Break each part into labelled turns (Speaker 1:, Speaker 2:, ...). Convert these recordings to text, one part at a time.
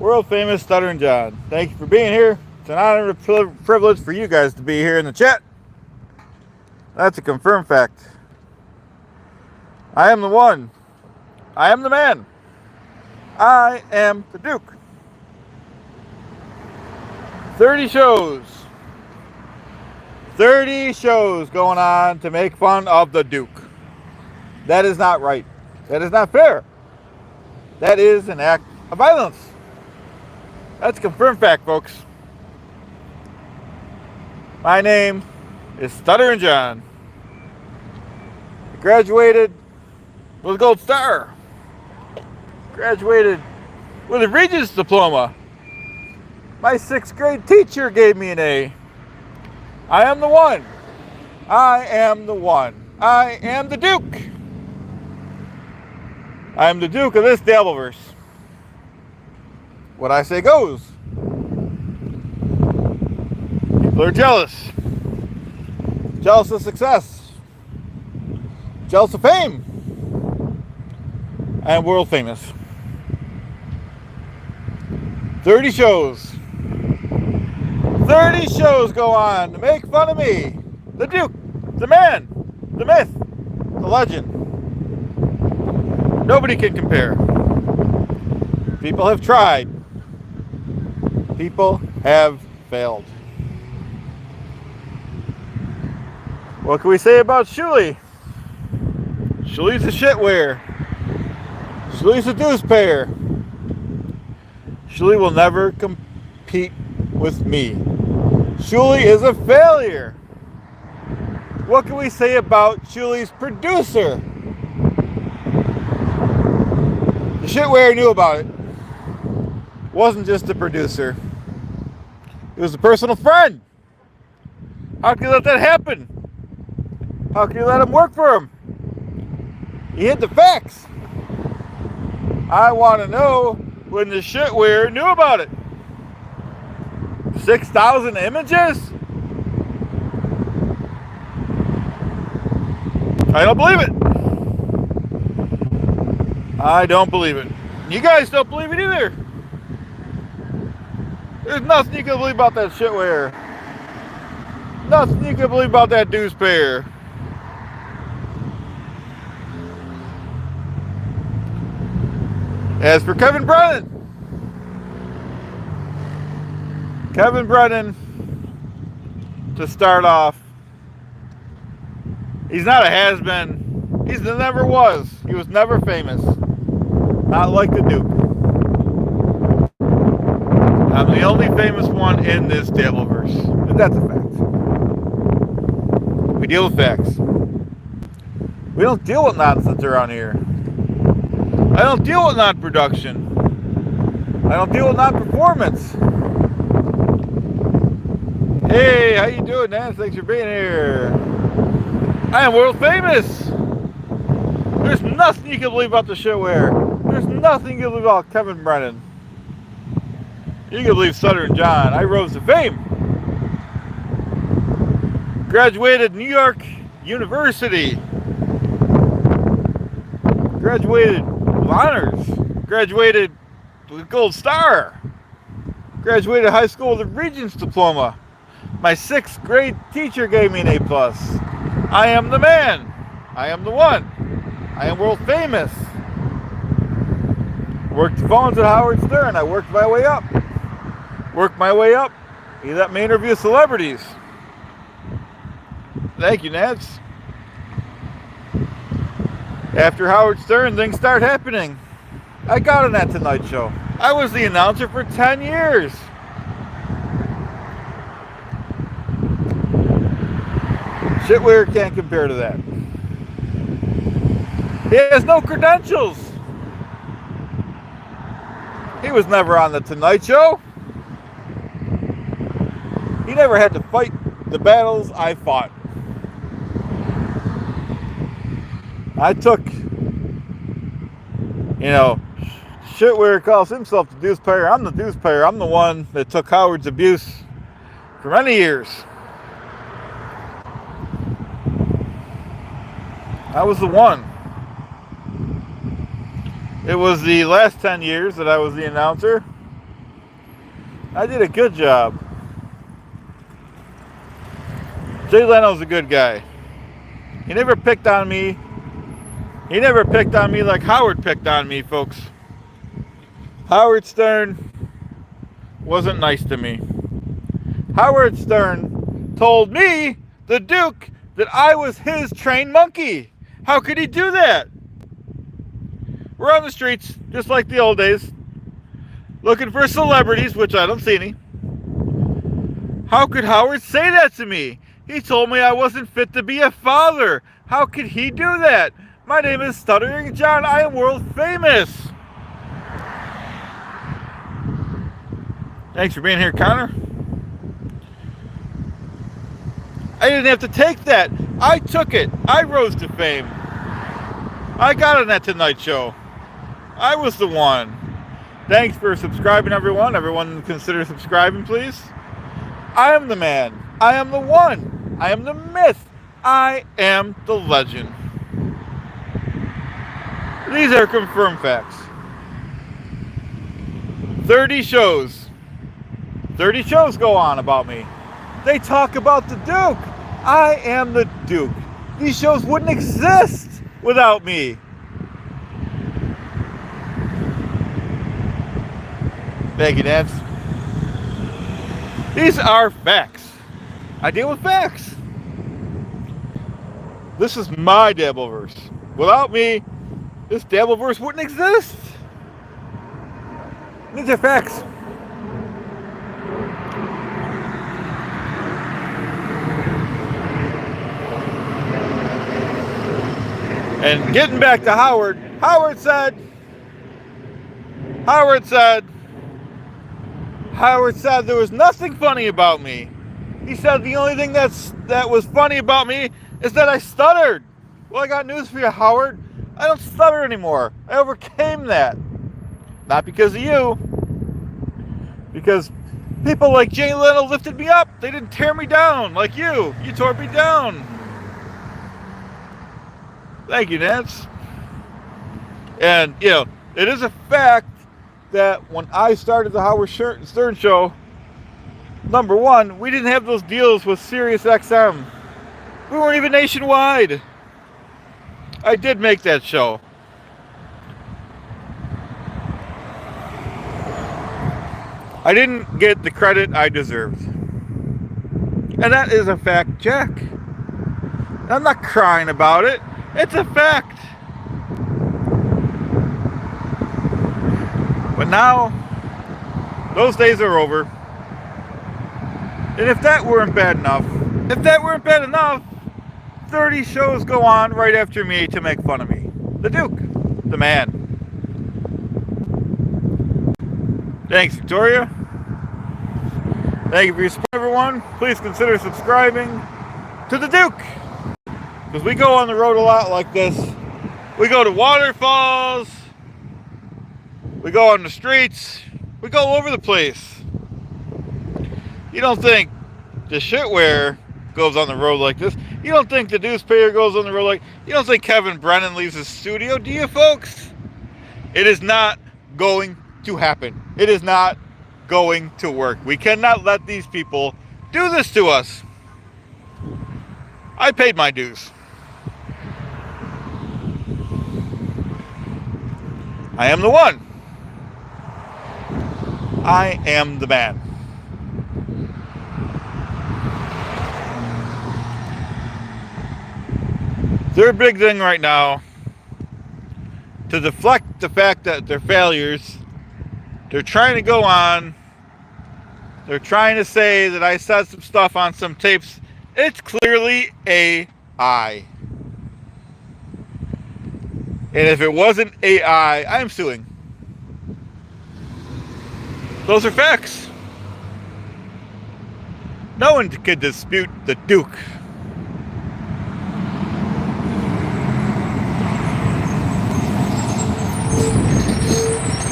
Speaker 1: world famous Stuttering John. Thank you for being here. It's an honor and a privilege for you guys to be here in the chat. That's a confirmed fact. I am the one. I am the man. I am the Duke. 30 shows. 30 shows going on to make fun of the Duke. That is not right. That is not fair. That is an act of violence. That's a confirmed fact, folks. My name is Stuttering John. I graduated with a gold star. Graduated with a Regents diploma. My 6th grade teacher gave me an A. I am the one. I am the one. I am the Duke. I am the Duke of this Dabbleverse. What I say goes. People are jealous. Jealous of success. Jealous of fame. I am world famous. 30 shows. 30 shows go on to make fun of me. The Duke. The man. The myth. The legend. Nobody can compare. People have tried. People have failed. What can we say about Shuli? Shuli's a shitware. Shuli's a deuce payer. Shuli will never compete with me. Shuli is a failure. What can we say about Shuli's producer? The shitware knew about it. Wasn't just a producer. It was a personal friend. How can you let that happen? How can you let him work for him? He hid the facts. I want to know when the shitware knew about it. 6,000 images? I don't believe it. I don't believe it. You guys don't believe it either. There's nothing you can believe about that shitware. Nothing you can believe about that deuce pair. As for Kevin Brennan, to start off, he's not a has-been. He never was. He was never famous. Not like the Duke. I'm the only famous one in this Dabbleverse. And that's a fact. We deal with facts. We don't deal with nonsense around here. I don't deal with non-production. I don't deal with non-performance. Hey, how you doing, Nance? Thanks for being here. I am world famous. There's nothing you can believe about the shitware. There's nothing you can believe about Kevin Brennan. You can believe Stuttering John. I rose to fame. Graduated New York University. Graduated with honors. Graduated with a gold star. Graduated high school with a Regents diploma. My 6th grade teacher gave me an A+. I am the man. I am the one. I am world famous. Worked the phones at Howard Stern. I worked my way up. Worked my way up. He let me interview celebrities. Thank you, Nance. After Howard Stern, things start happening. I got on that Tonight Show. I was the announcer for 10 years. Shitware can't compare to that. He has no credentials. He was never on the Tonight Show. He never had to fight the battles I fought. I took, shitware calls himself the deuce payer. I'm the deuce payer. I'm the one that took Howard's abuse for many years. I was the one. It was the last 10 years that I was the announcer. I did a good job. Jay Leno's a good guy. He never picked on me. He never picked on me like Howard picked on me, folks. Howard Stern wasn't nice to me. Howard Stern told me, the Duke, that I was his trained monkey. How could he do that? We're on the streets, just like the old days, looking for celebrities, which I don't see any. How could Howard say that to me? He told me I wasn't fit to be a father. How could he do that? My name is Stuttering John. I am world famous. Thanks for being here, Connor. I didn't have to take that. I took it. I rose to fame. I got on that Tonight Show. I was the one. Thanks for subscribing, everyone. Everyone consider subscribing, please. I am the man. I am the one. I am the myth. I am the legend. These are confirmed facts. 30 shows. 30 shows go on about me. They talk about the Duke. I am the Duke. These shows wouldn't exist without me. Thank you, Nance. These are facts. I deal with facts. This is my Dabbleverse. Without me, this Dabbleverse wouldn't exist. These are facts. And getting back to Howard, Howard said there was nothing funny about me. He said the only thing that was funny about me is that I stuttered. Well, I got news for you, Howard. I don't stutter anymore. I overcame that. Not because of you. Because people like Jay Leno lifted me up. They didn't tear me down like you. You tore me down. Thank you, Nance. And, you know, it is a fact that when I started the Howard Stern Show, number one, we didn't have those deals with Sirius XM. We weren't even nationwide. I did make that show. I didn't get the credit I deserved. And that is a fact, Jack. I'm not crying about it. It's a fact. But now, those days are over. And if that weren't bad enough, 30 shows go on right after me to make fun of me. The Duke, the man. Thanks, Victoria. Thank you for your support, everyone. Please consider subscribing to the Duke. Because we go on the road a lot like this. We go to waterfalls. We go on the streets. We go all over the place. You don't think the shitware goes on the road like this? You don't think the newspaper goes on the road like... You don't think Kevin Brennan leaves his studio, do you, folks? It is not going to happen. It is not going to work. We cannot let these people do this to us. I paid my dues. I am the one. I am the man. Their big thing right now, to deflect the fact that they're failures, they're trying to go on. They're trying to say that I said some stuff on some tapes. It's clearly AI. And if it wasn't AI, I'm suing. Those are facts. No one can dispute the Duke.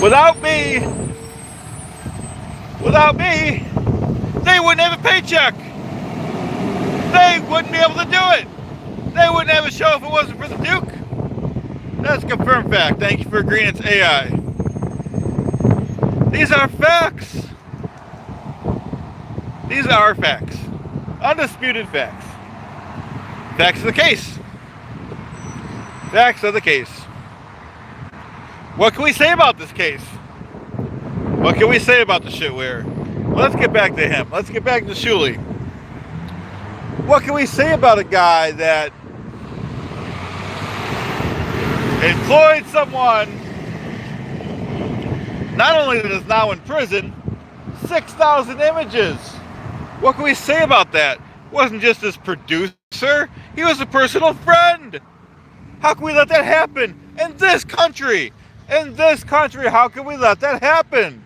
Speaker 1: Without me, they wouldn't have a paycheck. They wouldn't be able to do it. They wouldn't have a show if it wasn't for the Duke. That's a confirmed fact. Thank you for agreeing it's AI. These are facts. These are facts. Undisputed facts. Facts of the case. Facts of the case. What can we say about this case? What can we say about the shitware? Let's get back to him. Let's get back to Shuley. What can we say about a guy that employed someone, not only that is now in prison, 6,000 images? What can we say about that? Wasn't just his producer, he was a personal friend. How can we let that happen in this country? In this country, how can we let that happen?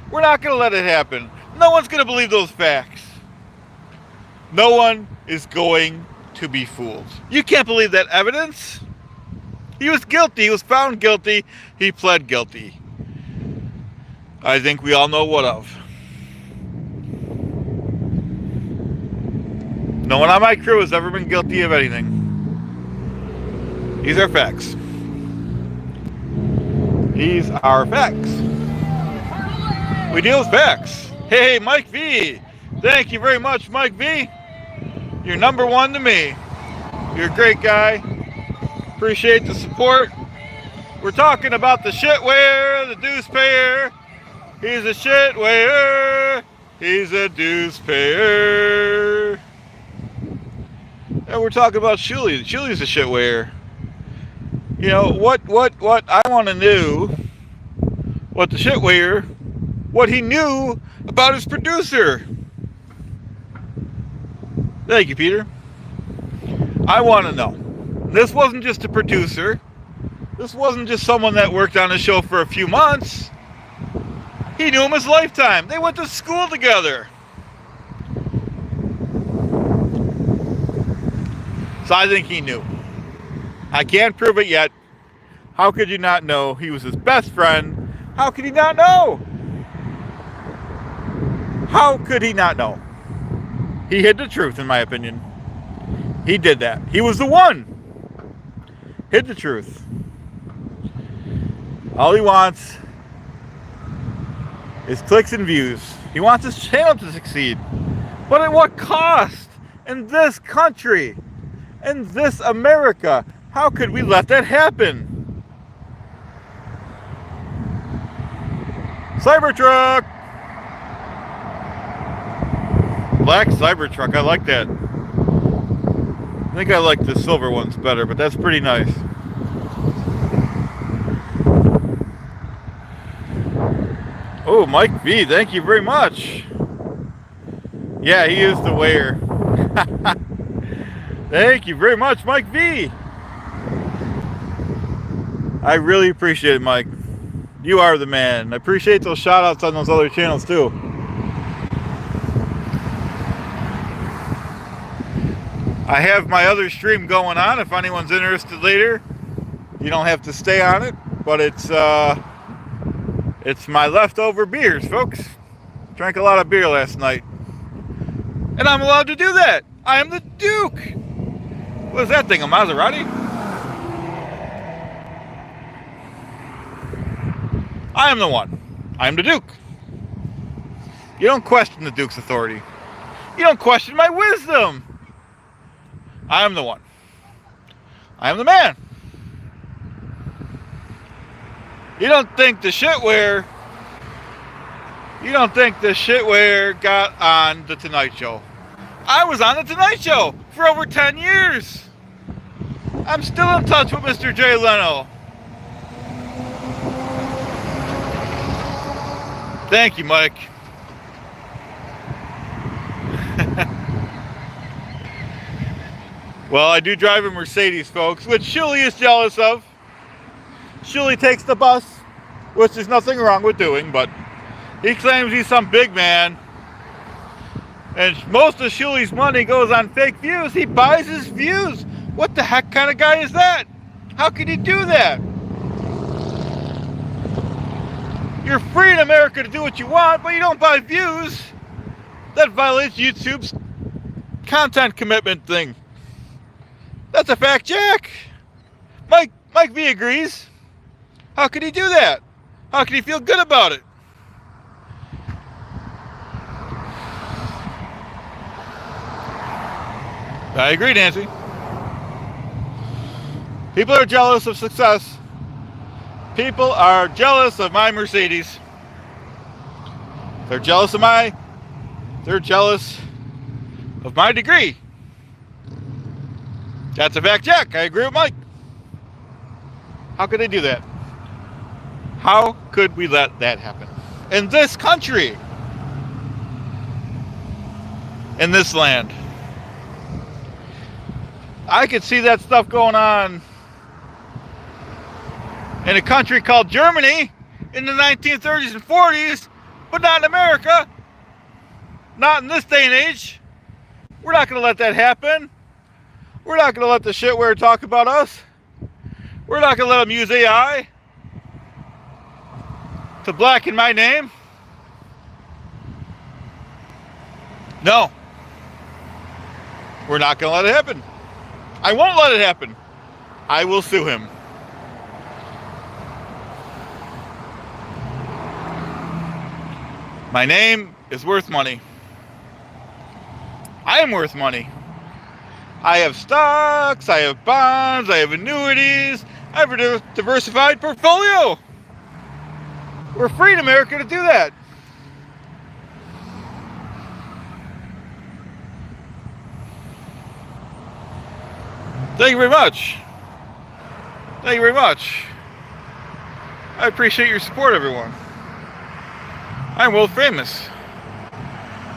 Speaker 1: We're not going to let it happen. No one's going to believe those facts. No one is going to be fooled. You can't believe that evidence. He was guilty. He was found guilty. He pled guilty. I think we all know what of. No one on my crew has ever been guilty of anything. These are facts. These are facts. We deal with facts. Hey, Mike V. Thank you very much, Mike V. You're number one to me. You're a great guy. Appreciate the support. We're talking about the shitware, the dues payer. He's a shitware. He's a dues payer. And we're talking about Shuley. Shuley's a shitware. You know, what I want to know, what the shitware, what he knew about his producer. Thank you, Peter. I want to know. This wasn't just a producer. This wasn't just someone that worked on the show for a few months. He knew him his lifetime. They went to school together. So I think he knew. I can't prove it yet. How could you not know? He was his best friend. How could he not know? How could he not know? He hid the truth, in my opinion. He did that. He was the one. Hid the truth. All he wants is clicks and views. He wants his channel to succeed. But at what cost? In this country, in this America, how could we let that happen? Cybertruck! Black Cybertruck, I like that. I think I like the silver ones better, but that's pretty nice. Oh, Mike V, thank you very much. Yeah, he is the wearer. Thank you very much, Mike V. I really appreciate it, Mike. You are the man. I appreciate those shout outs on those other channels too. I have my other stream going on if anyone's interested later. You don't have to stay on it, but it's my leftover beers, folks. Drank a lot of beer last night. And I'm allowed to do that. I am the Duke. What is that thing, a Maserati? I am the one. I am the Duke. You don't question the Duke's authority. You don't question my wisdom. I am the one. I am the man. You don't think the shitware got on the Tonight Show. I was on the Tonight Show for over 10 years. I'm still in touch with Mr. Jay Leno. Thank you, Mike. Well, I do drive a Mercedes, folks, which Shuley is jealous of. Shuley takes the bus, which there's nothing wrong with doing, but he claims he's some big man. And most of Shuley's money goes on fake views. He buys his views. What the heck kind of guy is that? How could he do that? You're free in America to do what you want, but you don't buy views. That violates YouTube's content commitment thing. That's a fact, Jack. Mike V agrees. How could he do that? How could he feel good about it? I agree, Nancy. People are jealous of success. People are jealous of my Mercedes. They're jealous of my degree. That's a fact check. I agree with Mike. How could they do that? How could we let that happen? In this country. In this land. I could see that stuff going on in a country called Germany in the 1930s and 40s, but not in America. Not in this day and age. We're not going to let that happen. We're not going to let the shitware talk about us. We're not going to let them use AI to blacken my name. No. We're not going to let it happen. I won't let it happen. I will sue him. My name is worth money. I am worth money. I have stocks, I have bonds, I have annuities, I have a diversified portfolio. We're free in America to do that. Thank you very much. Thank you very much. I appreciate your support, everyone. I'm world famous.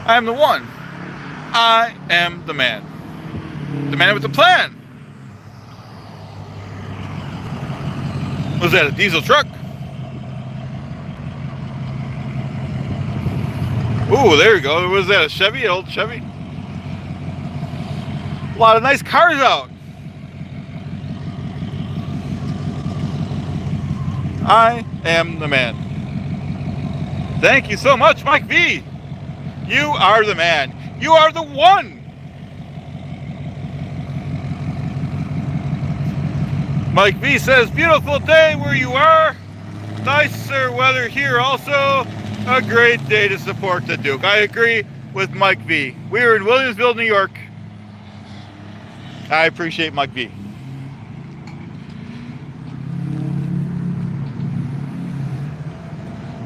Speaker 1: I am the one. I am the man. The man with the plan. Was that a diesel truck? Ooh, there you go. Was that a Chevy? An old Chevy? A lot of nice cars out. I am the man. Thank you so much, Mike V. You are the man. You are the one. Mike V says, beautiful day where you are. Nicer weather here also. A great day to support the Duke. I agree with Mike V. We are in Williamsville, New York. I appreciate Mike V.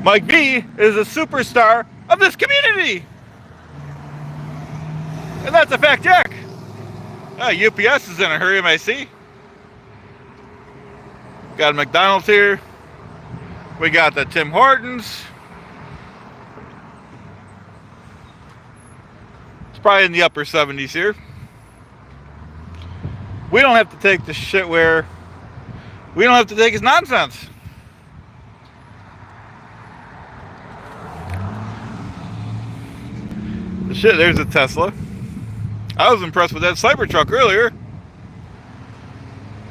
Speaker 1: Mike V is a superstar of this community. And that's a fact check. UPS is in a hurry, I see. Got a McDonald's here. We got the Tim Hortons. It's probably in the upper 70s here. We don't have to take the shitware. We don't have to take his nonsense. The shit, there's a Tesla. I was impressed with that Cybertruck earlier.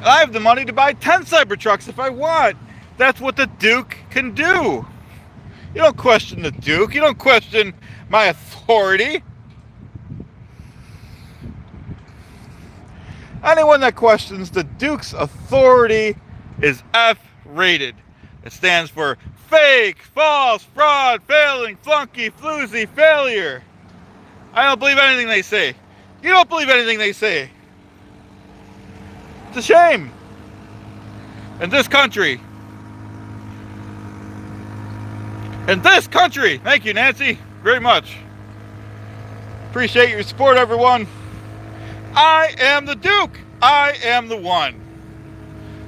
Speaker 1: I have the money to buy 10 Cybertrucks if I want. That's what the Duke can do. You don't question the Duke. You don't question my authority. Anyone that questions the Duke's authority is F-rated. It stands for fake, false, fraud, failing, flunky, floozy, failure. I don't believe anything they say. You don't believe anything they say. It's a shame. In this country. In this country. Thank you, Nancy, very much. Appreciate your support, everyone. I am the Duke. I am the one.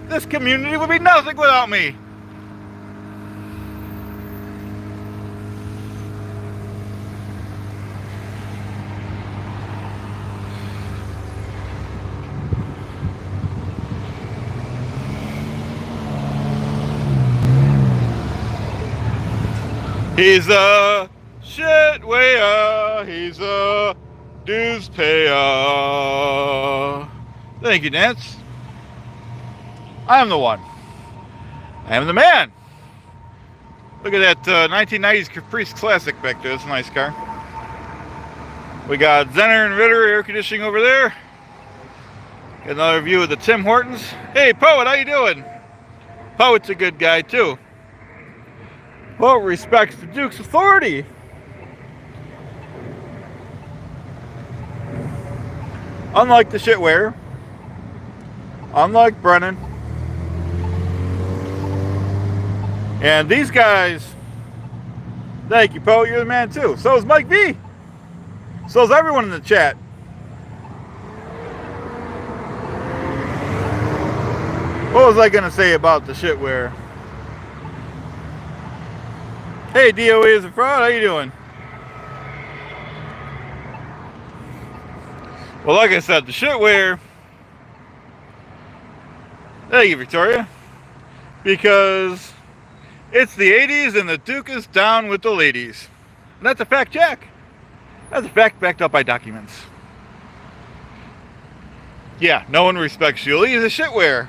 Speaker 1: This community would be nothing without me. He's a shit wayer. He's a dues payer. Thank you, Nance. I am the one. I am the man. Look at that 1990s Caprice Classic back there. That's a nice car. We got Zenner and Ritter air conditioning over there. Got another view of the Tim Hortons. Hey, Poet, how you doing? Poet's a good guy, too. Well, respects the Duke's authority. Unlike the shitware, unlike Brennan, and these guys, thank you, Poe, you're the man too. So is Mike V. So is everyone in the chat. What was I going to say about the shitware? Hey, DOE is a fraud. How you doing? Well, like I said, the shitware. Thank you, Victoria. Because it's the 80s and the Duke is down with the ladies. And that's a fact check. That's a fact backed up by documents. Yeah, no one respects Julie. He's a shitware.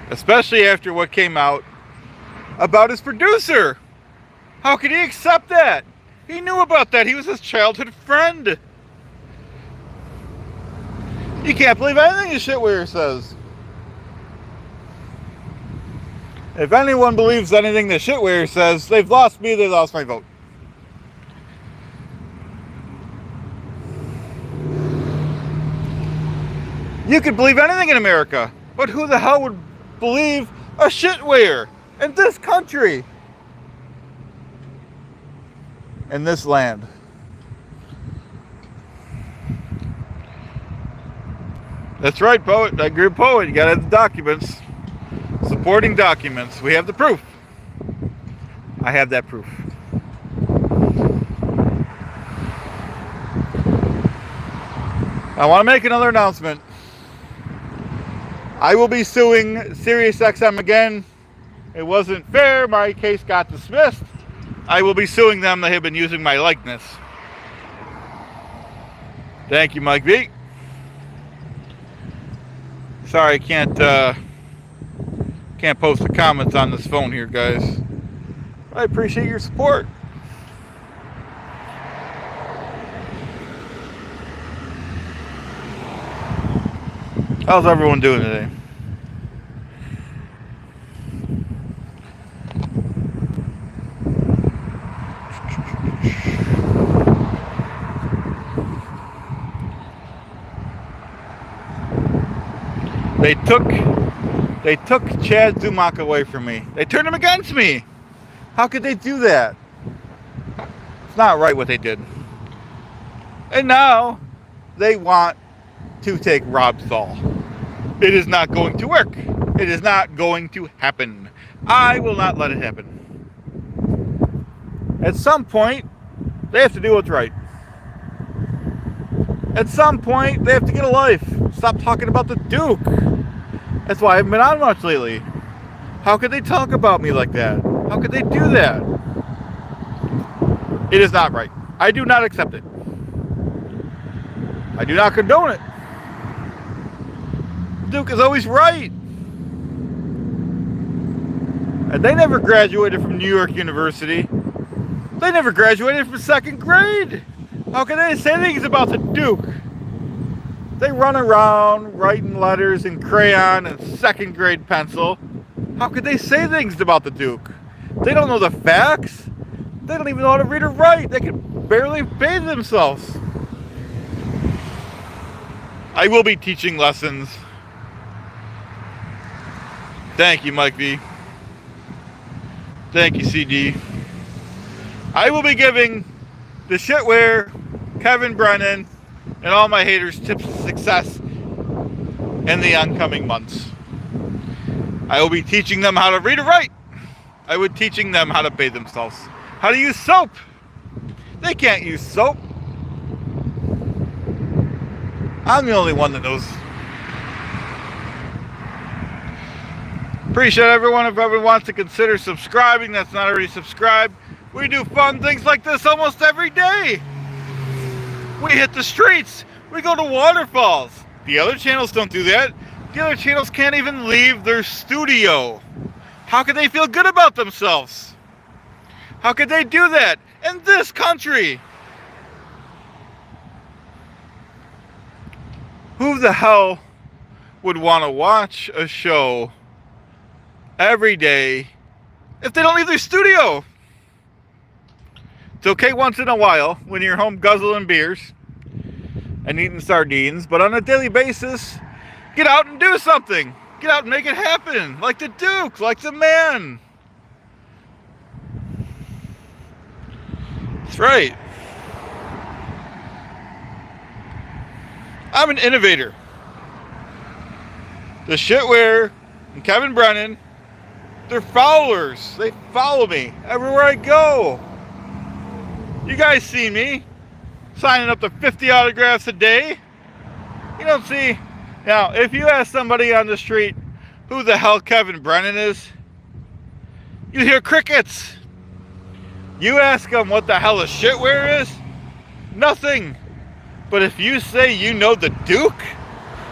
Speaker 1: Especially after what came out about his producer. How could he accept that? He knew about that. He was his childhood friend. You can't believe anything the shitware says. If anyone believes anything the shitware says, they've lost me, they lost my vote. You could believe anything in America, but who the hell would believe a shitware in this country? In this land. That's right, poet. I agree with poet. You gotta have the documents. Supporting documents. We have the proof. I have that proof. I want to make another announcement. I will be suing SiriusXM again. It wasn't fair. My case got dismissed. I will be suing them. They have been using my likeness. Thank you, Mike V. Sorry, I can't post the comments on this phone here, guys. I appreciate your support. How's everyone doing today? They took Chad Zumock away from me. They turned him against me. How could they do that? It's not right what they did. And now they want to take Rob Saul. It is not going to work. It is not going to happen. I will not let it happen. At some point, they have to do what's right. At some point, they have to get a life. Stop talking about the Duke. That's why I haven't been on much lately. How could they talk about me like that? How could they do that? It is not right. I do not accept it. I do not condone it. Duke is always right. And they never graduated from New York University. They never graduated from second grade. How can they say things about the Duke? They run around writing letters in crayon and second grade pencil. How could they say things about the Duke? They don't know the facts. They don't even know how to read or write. They can barely pay themselves. I will be teaching lessons. Thank you, Mike V. Thank you, CD. I will be giving the shitware, Kevin Brennan, and all my haters tips of success in the oncoming months. I will be teaching them how to read and write. I will be teaching them how to bathe themselves. How to use soap. They can't use soap. I'm the only one that knows. Appreciate everyone. If everyone wants to consider subscribing that's not already subscribed. We do fun things like this almost every day. We hit the streets. We go to waterfalls. The other channels don't do that. The other channels can't even leave their studio. How could they feel good about themselves? How could they do that in this country? Who the hell would want to watch a show every day if they don't leave their studio? It's okay once in a while when you're home guzzling beers. and eating sardines, but on a daily basis, get out and do something. Get out and make it happen, like the Duke, like the man. That's right. I'm an innovator. The Shitware and Kevin Brennan, they're followers. They follow me everywhere I go. You guys see me signing up to 50 autographs a day. You don't see. Now, if you ask somebody on the street who the hell Kevin Brennan is, you hear crickets. You ask them what the hell a Shitware is, nothing. But if you say you know the Duke,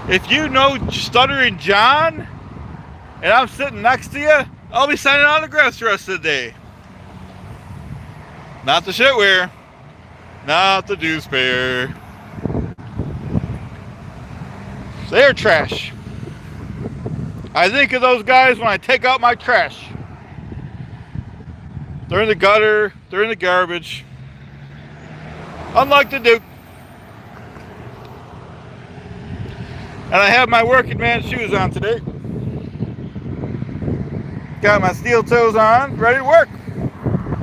Speaker 1: if you know Stuttering John, and I'm sitting next to you, I'll be signing autographs the rest of the day. Not the Shitware. Not the Deuce Pair. They're trash. I think of those guys when I take out my trash. They're in the gutter. They're in the garbage. Unlike the Duke. And I have my working man shoes on today. Got my steel toes on, ready to work.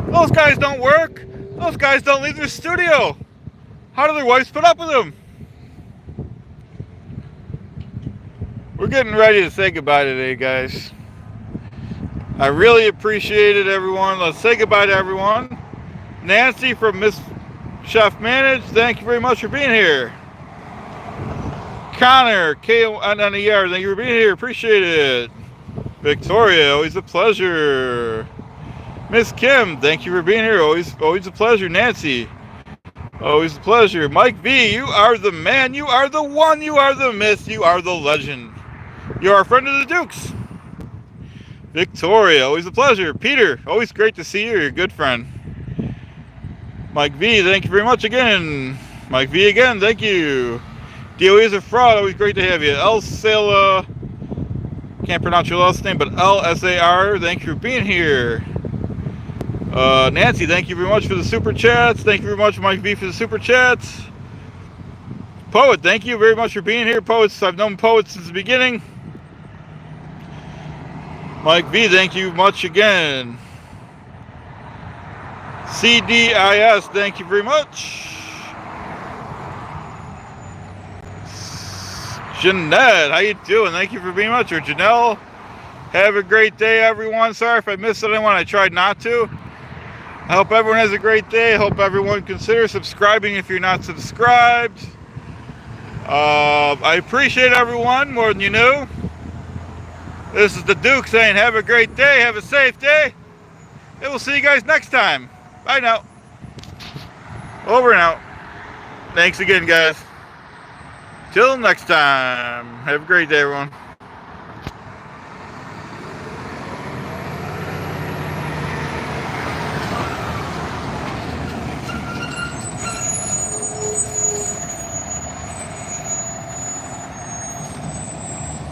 Speaker 1: Those guys don't work. Those guys don't leave their studio. How do their wives put up with them? We're getting ready to say goodbye today, guys. I really appreciate it, everyone. Let's say goodbye to everyone. Nancy from Miss Chef Manage, thank you very much for being here. Connor, K-N-N-E-R, thank you for being here. Appreciate it. Victoria, always a pleasure. Miss Kim, thank you for being here. Always a pleasure. Nancy, always a pleasure. Mike V, you are the man. You are the one. You are the myth. You are the legend. You are a friend of the Dukes. Victoria, always a pleasure. Peter, always great to see you. You're a good friend. Mike V, thank you very much again. Mike V again, thank you. DOE is a fraud, always great to have you. El Sala, can't pronounce your last name, but L-S-A-R, thank you for being here. Nancy, thank you very much for the super chats. Thank you very much, Mike V, for the super chats. Poet, thank you very much for being here. Poets, I've known Poets since the beginning. Mike V, thank you much again. CDIS, thank you very much. Jeanette, how you doing? Thank you for being much. Or Janelle, have a great day, everyone. Sorry if I missed anyone. I tried not to. I hope everyone has a great day. I hope everyone consider subscribing if you're not subscribed. I appreciate everyone more than you know. This is the Duke saying have a great day, have a safe day, and we'll see you guys next time. Bye now. Over and out. Thanks again, guys. Till next time. Have a great day, everyone.